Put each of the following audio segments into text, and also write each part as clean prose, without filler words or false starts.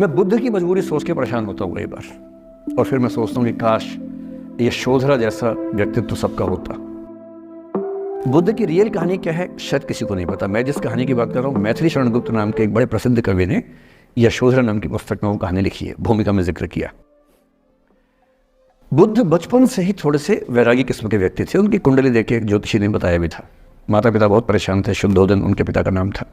मैं बुद्ध की मजबूरी सोच के परेशान होता हूँ कई बार, और फिर मैं सोचता हूँ कि काश ये यशोधरा जैसा व्यक्तित्व तो सबका होता। बुद्ध की रियल कहानी क्या है शायद किसी को नहीं पता। मैं जिस कहानी की बात कर रहा हूँ, मैथिली शरण गुप्त नाम के एक बड़े प्रसिद्ध कवि ने यशोधरा नाम की पुस्तक में वो कहानी लिखी है, भूमिका में जिक्र किया। बुद्ध बचपन से ही थोड़े से वैरागी किस्म के व्यक्ति थे। उनकी कुंडली देख के एक ज्योतिषी ने बताया भी था। माता पिता बहुत परेशान थे, शुद्धोदन उनके पिता का नाम था।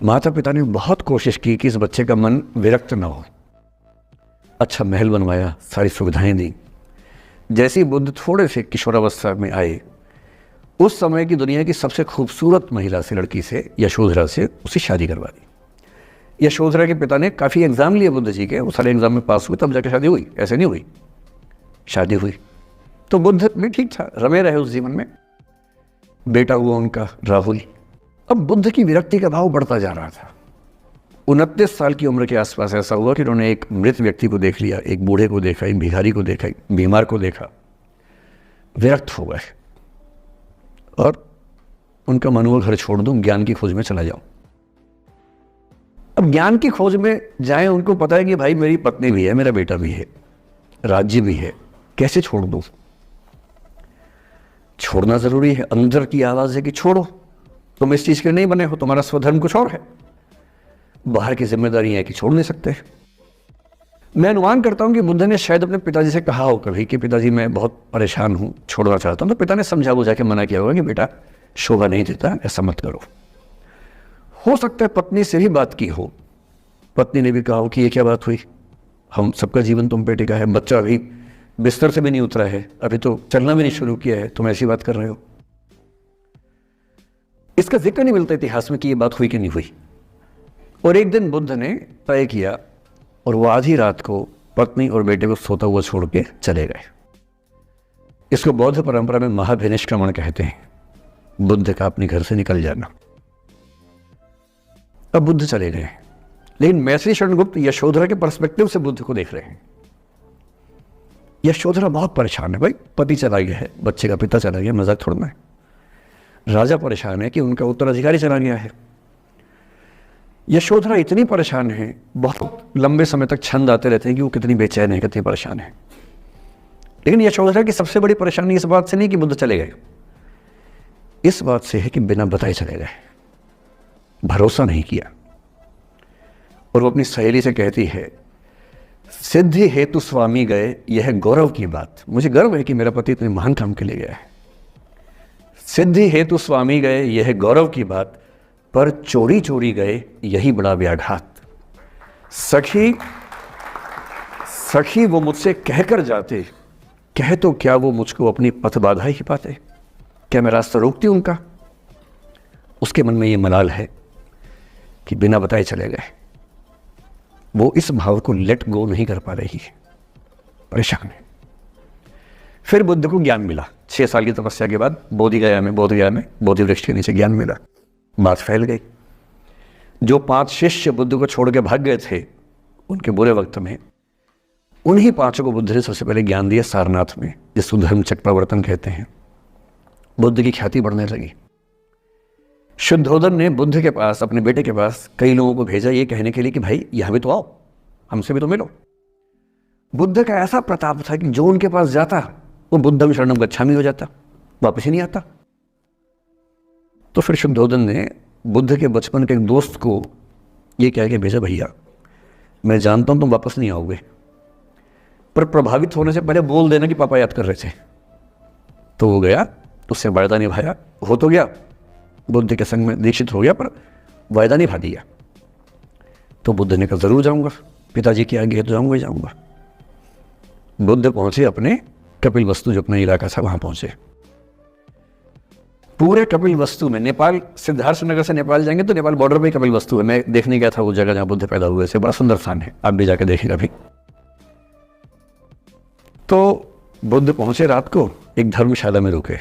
माता पिता ने बहुत कोशिश की कि इस बच्चे का मन विरक्त न हो। अच्छा महल बनवाया, सारी सुविधाएं दी। जैसे ही बुद्ध थोड़े से किशोरावस्था में आए, उस समय की दुनिया की सबसे खूबसूरत महिला से, लड़की से, यशोधरा से उसकी शादी करवा दी। यशोधरा के पिता ने काफ़ी एग्जाम लिए बुद्ध जी के, वो सारे एग्जाम में पास हुए तब जाकर शादी हुई, ऐसे नहीं हुई। शादी हुई तो बुद्ध भी ठीक था, रमे रहे उस जीवन में। बेटा हुआ उनका राहुल। अब बुद्ध की विरक्ति का भाव बढ़ता जा रहा था। 29 साल की उम्र के आसपास ऐसा हुआ कि उन्होंने एक मृत व्यक्ति को देख लिया, एक बूढ़े को देखा, एक भिखारी को देखा, एक बीमार को देखा। विरक्त हो गए और उनका मन हुआ घर छोड़ दूं, ज्ञान की खोज में चला जाऊं। अब ज्ञान की खोज में जाएं, उनको पता है कि भाई मेरी पत्नी भी है, मेरा बेटा भी है, राज्य भी है, कैसे छोड़ दूं? छोड़ना जरूरी है। अंदर की आवाज है कि छोड़ो, तुम इस चीज के नहीं बने हो, तुम्हारा स्वधर्म कुछ और है। बाहर की जिम्मेदारी है कि छोड़ नहीं सकते। मैं अनुमान करता हूं कि बुद्ध ने शायद अपने पिताजी से कहा हो कभी कि पिताजी मैं बहुत परेशान हूं, छोड़ना चाहता हूं। तो पिता ने समझा बुझा के मना किया होगा कि बेटा शोभा नहीं देता, ऐसा मत करो। हो सकता है पत्नी से भी बात की हो, पत्नी ने भी कहा हो कि ये क्या बात हुई, हम सबका जीवन तुम पे टिका है, बच्चा अभी बिस्तर से भी नहीं उतरा है, अभी तो चलना भी नहीं शुरू किया है, तुम ऐसी बात कर रहे हो। इसका जिक्र नहीं मिलता इतिहास में कि ये बात हुई कि नहीं हुई। और एक दिन बुद्ध ने तय किया और वो आधी रात को पत्नी और बेटे को सोता हुआ छोड़ के चले गए। इसको बौद्ध परंपरा में महाभिनिष्क्रमण कहते हैं, बुद्ध का अपने घर से निकल जाना। अब बुद्ध चले गए, लेकिन मैथिली शरण गुप्त यशोधरा के पर्सपेक्टिव से बुद्ध को देख रहे हैं। यशोधरा बहुत परेशान है, भाई पति चला गया है, बच्चे का पिता चला गया, मजाक थोड़ा है। राजा परेशान है कि उनका उत्तराधिकारी चला गया है। यशोधरा इतनी परेशान है, बहुत लंबे समय तक छंद आते रहते हैं कि वो कितनी बेचैन है, कितनी परेशान है। लेकिन यशोधरा की सबसे बड़ी परेशानी इस बात से नहीं कि बुद्ध चले गए, इस बात से है कि बिना बताए चले गए, भरोसा नहीं किया। और वो अपनी सहेली से कहती है, सिद्धि हेतु स्वामी गए, यह गौरव की बात। मुझे गर्व है कि मेरा पति इतने महान काम के लिए गया है। सिद्धि हेतु स्वामी गए, यह गौरव की बात, पर चोरी चोरी गए, यही बड़ा व्याघात। सखी वो मुझसे कहकर जाते, कह तो क्या वो मुझको अपनी पथ बाधा ही पाते, क्या मैं रास्ता रोकती उनका? उसके मन में ये मलाल है कि बिना बताए चले गए। वो इस भाव को लेट गो नहीं कर पा रही है, परेशान है। फिर बुद्ध को ज्ञान मिला 6 साल की तपस्या के बाद, बोधगया में बोधि वृक्ष के नीचे ज्ञान मिला। बात फैल गई। जो 5 शिष्य बुद्ध को छोड़ के भाग गए थे उनके बुरे वक्त में, उन्हीं 5 को बुद्ध ने सबसे पहले ज्ञान दिया सारनाथ में, जिसको धर्म चक्र प्रवर्तन कहते हैं। बुद्ध की ख्याति बढ़ने लगी। शुद्धोदन ने बुद्ध के पास, अपने बेटे के पास कई लोगों को भेजा ये कहने के लिए कि भाई यहां भी तो आओ, हमसे भी तो मिलो। बुद्ध का ऐसा प्रताप था कि जो उनके पास जाता वो बुद्धम शरणम गच्छामि हो जाता, वापस ही नहीं आता। तो फिर शुद्धोदन ने बुद्ध के बचपन के एक दोस्त को ये कह के भेजा, भैया मैं जानता हूं तुम वापस नहीं आओगे, पर प्रभावित होने से पहले बोल देना कि पापा याद कर रहे थे। तो वो गया, उससे वायदा निभाया, हो तो गया, बुद्ध के संग में दीक्षित हो गया, पर वायदा निभा दिया। तो बुद्ध ने कहा जरूर जाऊंगा, पिताजी की आज्ञा है तो जाऊंगा ही जाऊंगा। बुद्ध पहुंचे अपने कपिल वस्तु, जो अपना इलाका था, वहां पहुंचे। पूरे कपिल वस्तु में, नेपाल सिद्धार्थ नगर से नेपाल जाएंगे तो नेपाल बॉर्डर पे कपिल वस्तु है। मैं देखने गया था वो जगह जहां बुद्ध पैदा हुए थे, बड़ा सुंदर स्थान है, आप भी जाकर देखिएगा भी। तो बुद्ध पहुंचे रात को, एक धर्मशाला में रुके।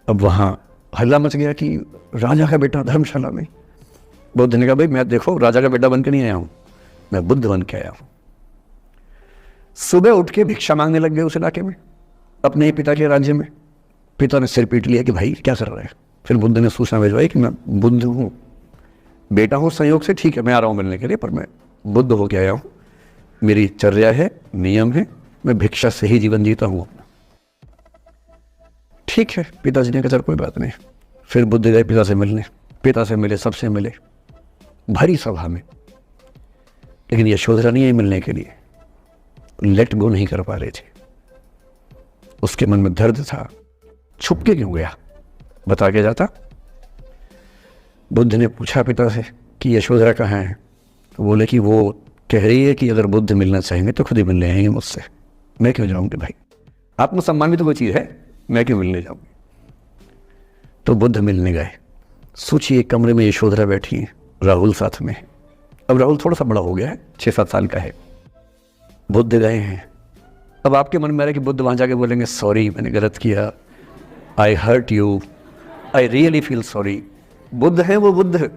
अब वहां हल्ला मच गया कि राजा का बेटा धर्मशाला में। बुद्ध ने कहा भाई मैं देखो राजा का बेटा बन के नहीं आया हूं, मैं बुद्ध बन के आया हूं। सुबह उठ के भिक्षा मांगने लग गए उस इलाके में, अपने ही पिता के राज्य में। पिता ने सिर पीट लिया कि भाई क्या कर रहे हैं। फिर बुद्ध ने सूचना भिजवाई कि मैं बुद्ध हूँ, बेटा हूँ संयोग से, ठीक है मैं आ रहा हूँ मिलने के लिए, पर मैं बुद्ध हो के आया हूँ, मेरी चर्या है, नियम है, मैं भिक्षा से ही जीवन जीता हूँ अपना। ठीक है, पिताजी ने कहा चल कोई बात नहीं। फिर बुद्ध गए पिता से मिलने, पिता से मिले, सबसे मिले, भरी सभा में, लेकिन यशोधरा नहीं आई मिलने के लिए, लेट गो नहीं कर पा रहे थे। उसके मन में दर्द था, छुप के क्यों गया, बता के जाता। बुद्ध ने पूछा पिता से कि यशोधरा कहाँ है, तो बोले कि वो कह रही है कि अगर बुद्ध मिलना चाहेंगे तो खुद ही मिलने आएंगे मुझसे, मैं क्यों जाऊंगी भाई, आत्मसम्मान भी तो कोई चीज़ है, मैं क्यों मिलने जाऊंगी। तो बुद्ध मिलने गए। सोचिए कमरे में यशोधरा बैठी है, राहुल साथ में। अब राहुल थोड़ा सा बड़ा हो गया है, 6-7 साल का है। बुद्ध गए हैं। अब आपके मन में आ रहा है कि बुद्ध वहाँ जाके बोलेंगे सॉरी मैंने गलत किया, I hurt you, I really feel sorry. बुद्ध है वो बुद्ध,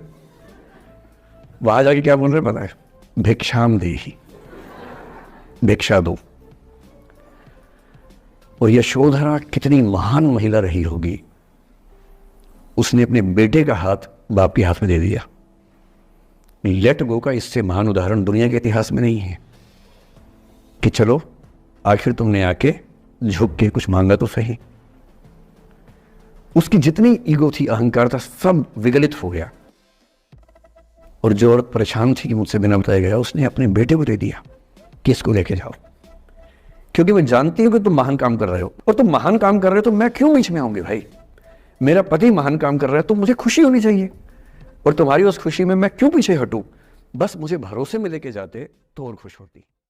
वहाँ जाके क्या बोल रहे पता है, भिक्षाम देहि, भिक्षा दो। और यशोधरा कितनी महान महिला रही होगी, उसने अपने बेटे का हाथ बाप के हाथ में दे दिया। लेट गो का इससे महान उदाहरण दुनिया के इतिहास में नहीं है कि चलो आखिर तुमने आके झुक के कुछ मांगा तो सही। उसकी जितनी ईगो थी, अहंकार था, सब विगलित हो गया। और जो औरत परेशान थी कि मुझसे बिना बताया गया, उसने अपने बेटे को दे दिया कि इसको लेके जाओ, क्योंकि मैं जानती हूं कि तुम महान काम कर रहे हो, और तुम महान काम कर रहे हो तो मैं क्यों बीच में आऊंगी भाई। मेरा पति महान काम कर रहा है तो मुझे खुशी होनी चाहिए, और तुम्हारी उस खुशी में मैं क्यों पीछे हटूं। बस मुझे भरोसे में लेके जाते तो और खुश होती।